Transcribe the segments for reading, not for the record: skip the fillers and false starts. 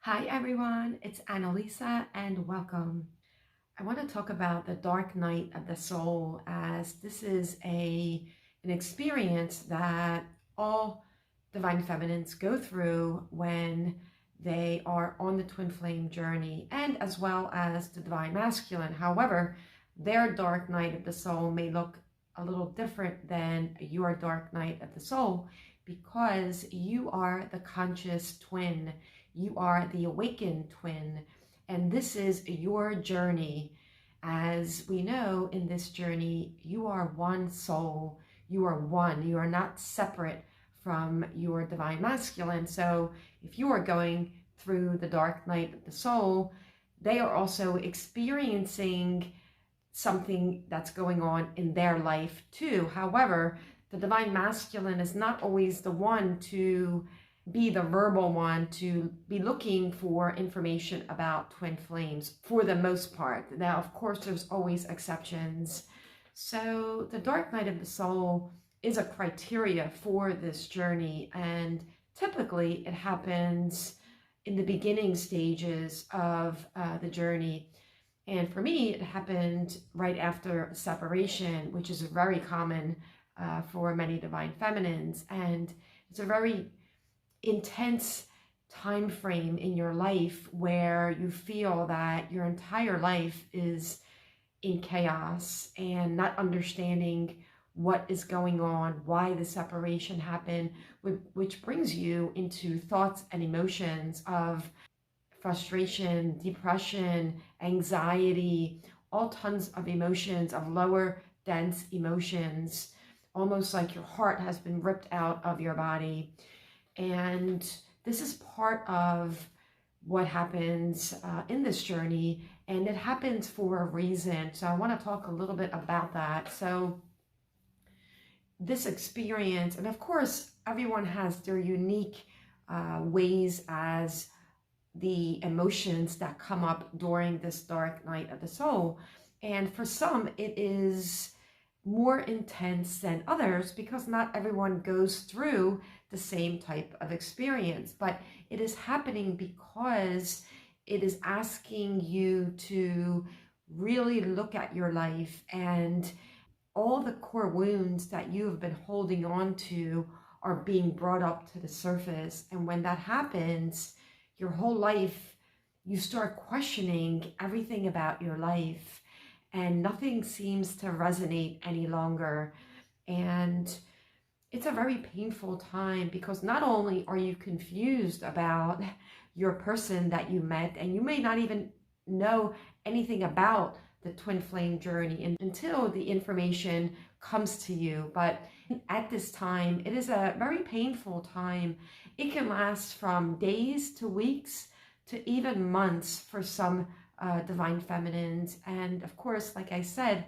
Hi everyone, it's Annalisa and welcome. I want to talk about the dark night of the soul, as this is an experience that all divine feminines go through when they are on the twin flame journey, and as well as the divine masculine. However, their dark night of the soul may look a little different than your dark night of the soul, because you are the conscious twin, you are the awakened twin, and this is your journey. As we know, in this journey, you are one soul, you are one, you are not separate from your divine masculine. So if you are going through the dark night of the soul, they are also experiencing something that's going on in their life too. However, the divine masculine is not always the one to be the verbal one, to be looking for information about twin flames for the most part. Now, of course, there's always exceptions. So the dark night of the soul is a criteria for this journey, and typically it happens in the beginning stages of the journey. And for me, it happened right after separation, which is very common for many divine feminines. And it's a very intense time frame in your life where you feel that your entire life is in chaos and not understanding what is going on, why the separation happened, which brings you into thoughts and emotions of frustration, depression, anxiety, all tons of emotions, of lower dense emotions, almost like your heart has been ripped out of your body. And this is part of what happens in this journey, and it happens for a reason. So I want to talk a little bit about that. So this experience, and of course, everyone has their unique ways as the emotions that come up during this dark night of the soul. And for some, it is more intense than others because not everyone goes through the same type of experience. But it is happening because it is asking you to really look at your life and all the core wounds that you have been holding on to are being brought up to the surface. And when that happens, your whole life, you start questioning everything about your life, and nothing seems to resonate any longer. And it's a very painful time because not only are you confused about your person that you met, and you may not even know anything about the twin flame journey until the information comes to you. But at this time, it is a very painful time. It can last from days to weeks to even months for some divine feminines. And of course, like I said,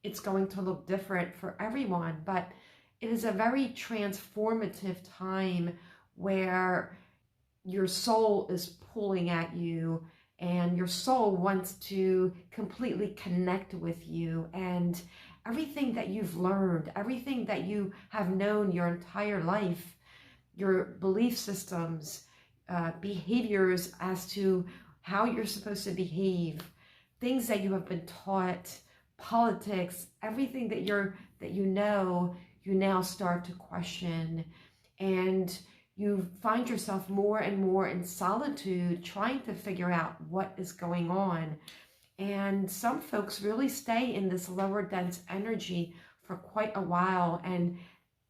it's going to look different for everyone, but it is a very transformative time where your soul is pulling at you, and your soul wants to completely connect with you. And everything that you've learned, everything that you have known your entire life, your belief systems, behaviors as to how you're supposed to behave, things that you have been taught, politics, everything that you know, you now start to question. And you find yourself more and more in solitude, trying to figure out what is going on. And some folks really stay in this lower dense energy for quite a while. And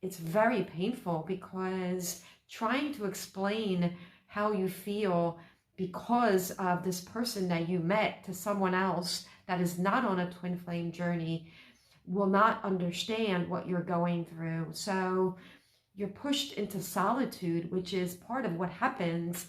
it's very painful because trying to explain how you feel because of this person that you met to someone else that is not on a twin flame journey will not understand what you're going through. So you're pushed into solitude, which is part of what happens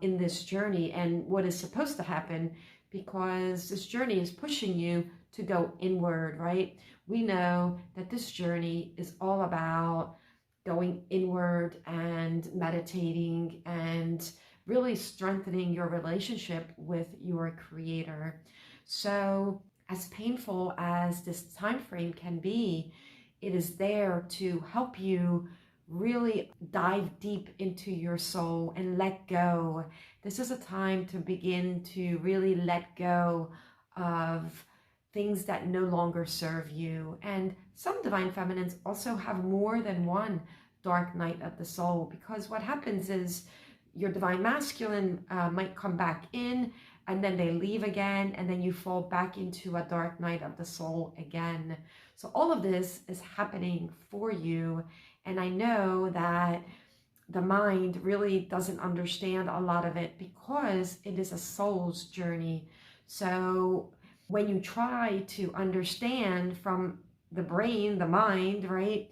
in this journey and what is supposed to happen, because this journey is pushing you to go inward, right? We know that this journey is all about going inward and meditating and really strengthening your relationship with your creator. So as painful as this time frame can be, it is there to help you really dive deep into your soul and let go. This is a time to begin to really let go of things that no longer serve you. And some divine feminines also have more than one dark night of the soul, because what happens is your divine masculine might come back in, and then they leave again, and then you fall back into a dark night of the soul again. So all of this is happening for you. And I know that the mind really doesn't understand a lot of it because it is a soul's journey. So when you try to understand from the brain, the mind, right?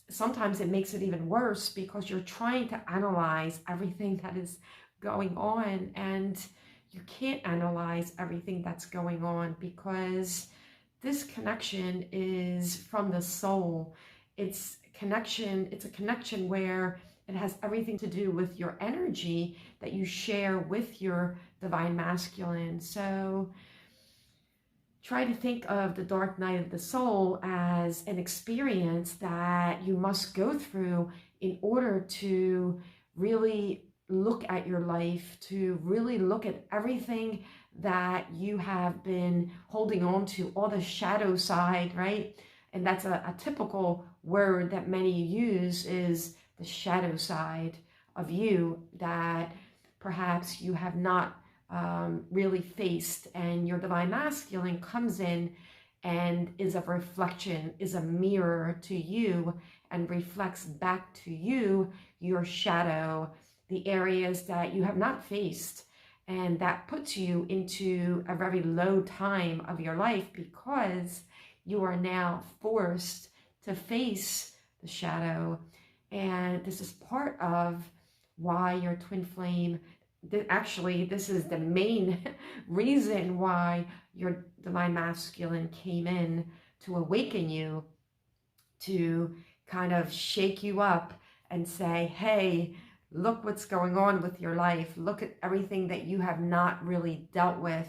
Sometimes it makes it even worse because you're trying to analyze everything that is going on, and you can't analyze everything that's going on because this connection is from the soul. It's a connection where it has everything to do with your energy that you share with your divine masculine. So try to think of the dark night of the soul as an experience that you must go through in order to really look at your life, to really look at everything that you have been holding on to, all the shadow side, right? And that's a typical word that many use, is the shadow side of you that perhaps you have not really faced. And your divine masculine comes in and is a reflection, is a mirror to you, and reflects back to you your shadow, the areas that you have not faced. And that puts you into a very low time of your life because you are now forced to face the shadow. And this is part of why your twin flame, actually, this is the main reason why your divine masculine came in to awaken you, to kind of shake you up and say, hey, look what's going on with your life. Look at everything that you have not really dealt with,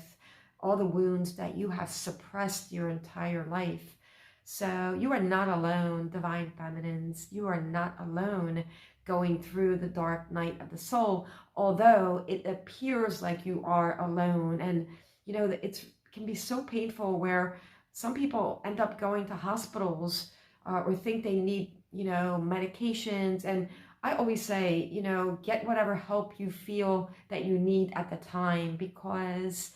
all the wounds that you have suppressed your entire life. So you are not alone, divine feminines. You are not alone going through the dark night of the soul, although it appears like you are alone. And, you know, it can be so painful where some people end up going to hospitals or think they need, you know, medications. And I always say, you know, get whatever help you feel that you need at the time, because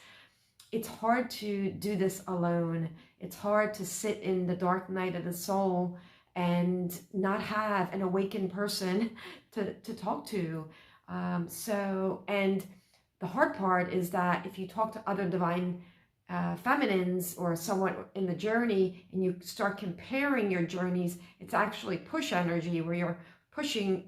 it's hard to do this alone. It's hard to sit in the dark night of the soul and not have an awakened person to talk to. And the hard part is that if you talk to other divine feminines or someone in the journey and you start comparing your journeys, it's actually push energy where you're pushing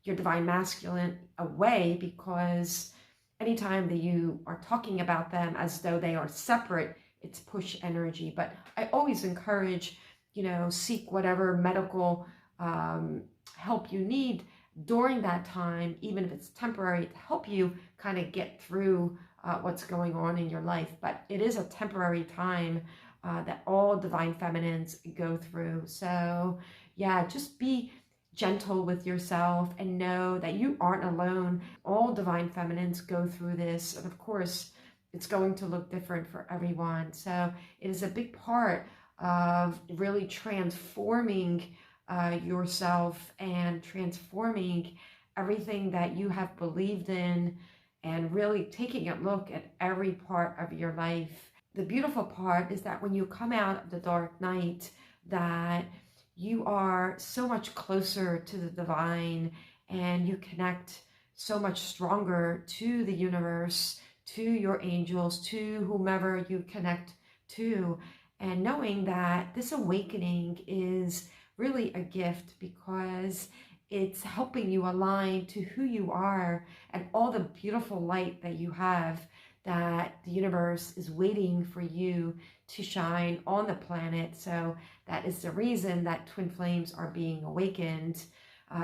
your divine masculine away, because anytime that you are talking about them as though they are separate, it's push energy. But I always encourage, you know, seek whatever medical help you need during that time, even if it's temporary, to help you kind of get through what's going on in your life. But it is a temporary time that all divine feminines go through. So yeah, just be gentle with yourself and know that you aren't alone. All divine feminines go through this. And of course, it's going to look different for everyone. So it is a big part of really transforming yourself and transforming everything that you have believed in, and really taking a look at every part of your life. The beautiful part is that when you come out of the dark night, that you are so much closer to the divine, and you connect so much stronger to the universe, to your angels, to whomever you connect to. And knowing that this awakening is really a gift, because it's helping you align to who you are and all the beautiful light that you have, that the universe is waiting for you to shine on the planet. So that is the reason that twin flames are being awakened,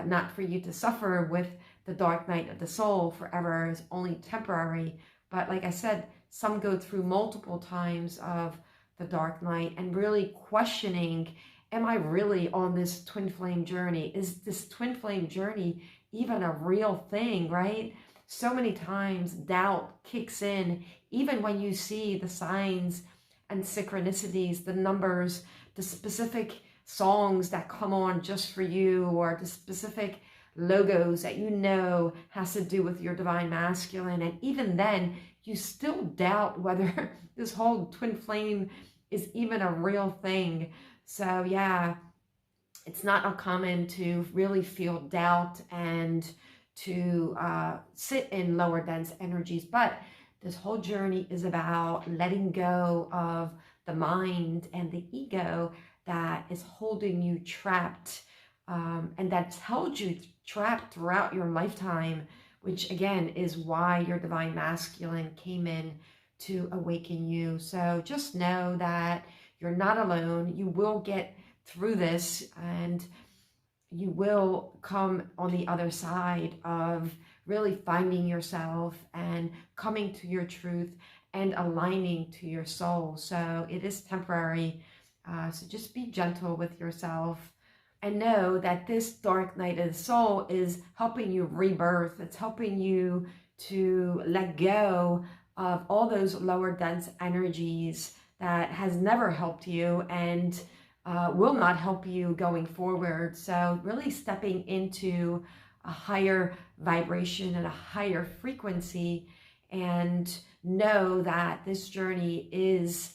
not for you to suffer with the dark night of the soul forever. Is only temporary. But like I said, some go through multiple times of the dark night and really questioning am I really on this twin flame journey? Is this twin flame journey even a real thing, right? So many times doubt kicks in, even when you see the signs and synchronicities, the numbers, the specific songs that come on just for you, or the specific logos that you know has to do with your divine masculine. And even then, you still doubt whether this whole twin flame is even a real thing. So yeah, it's not uncommon to really feel doubt and to sit in lower dense energies. But this whole journey is about letting go of the mind and the ego that is holding you trapped, and that's held you trapped throughout your lifetime, which again is why your divine masculine came in to awaken you. So just know that you're not alone. You will get through this, and you will come on the other side of really finding yourself and coming to your truth and aligning to your soul. So it is temporary. So just be gentle with yourself and know that this dark night of the soul is helping you rebirth. It's helping you to let go of all those lower dense energies that has never helped you and will not help you going forward. So really stepping into a higher vibration and a higher frequency, and know that this journey is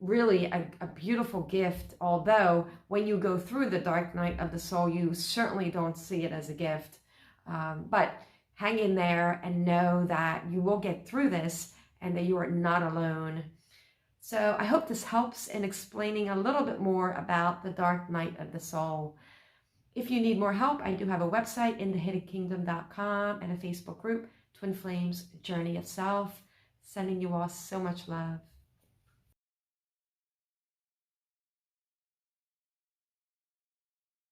really a beautiful gift. Although when you go through the dark night of the soul, you certainly don't see it as a gift. But hang in there and know that you will get through this and that you are not alone. So I hope this helps in explaining a little bit more about the dark night of the soul. If you need more help, I do have a website, inthehiddenkingdom.com, and a Facebook group, Twin Flames Journey of Self. Sending you all so much love.